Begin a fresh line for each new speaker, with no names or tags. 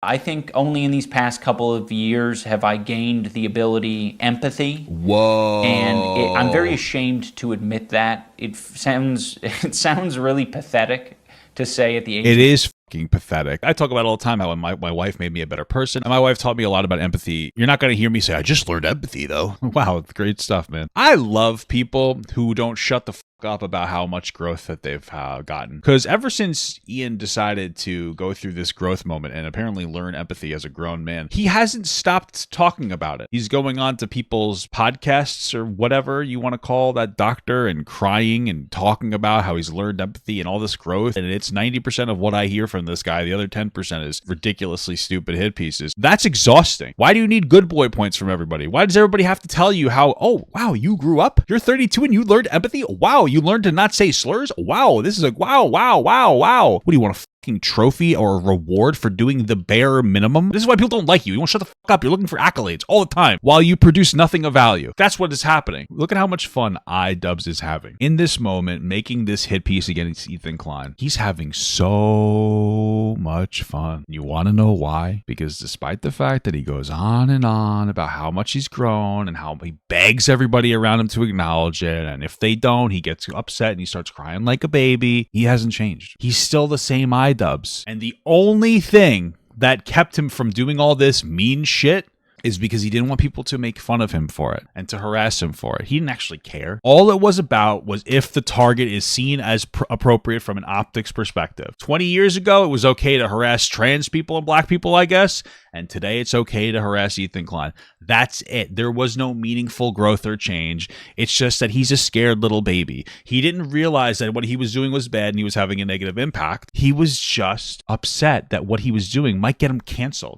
I think only in these past couple of years have I gained the ability empathy. And I'm very
Whoa.
ashamed to admit that. It sounds really pathetic to say at the age
It
of
is fucking pathetic. I talk about it all the time how my wife made me a better person. And my wife taught me a lot about empathy. You're not going to hear me say, I just learned empathy, though. Wow, great stuff, man. I love people who don't shut the up about how much growth that they've gotten. Because ever since Ian decided to go through this growth moment and apparently learn empathy as a grown man, he hasn't stopped talking about it. He's going on to people's podcasts or whatever you want to call that doctor and crying and talking about how he's learned empathy and all this growth. And it's 90% of what I hear from this guy. The other 10% is ridiculously stupid hit pieces. That's exhausting. Why do you need good boy points from everybody? Why does everybody have to tell you how, oh, wow, you grew up? You're 32 and you learned empathy? Wow, you learned to not say slurs? Wow, this is a wow. What do you want, a fucking trophy or a reward for doing the bare minimum? This is why people don't like you. You won't shut the fuck up. You're looking for accolades all the time while you produce nothing of value. That's what is happening. Look at how much fun iDubbbz is having. In this moment, making this hit piece against Ethan Klein. He's having so much fun. You want to know why? Because despite the fact that he goes on and on about how much he's grown and how he begs everybody around him to acknowledge it, and if they don't, he gets upset and he starts crying like a baby, he hasn't changed. He's still the same iDubbbz. And the only thing that kept him from doing all this mean shit is because he didn't want people to make fun of him for it and to harass him for it. He didn't actually care. All it was about was if the target is seen as appropriate from an optics perspective. 20 years ago, it was okay to harass trans people and black people, I guess. And today it's okay to harass Ethan Klein. That's it. There was no meaningful growth or change. It's just that he's a scared little baby. He didn't realize that what he was doing was bad and he was having a negative impact. He was just upset that what he was doing might get him canceled.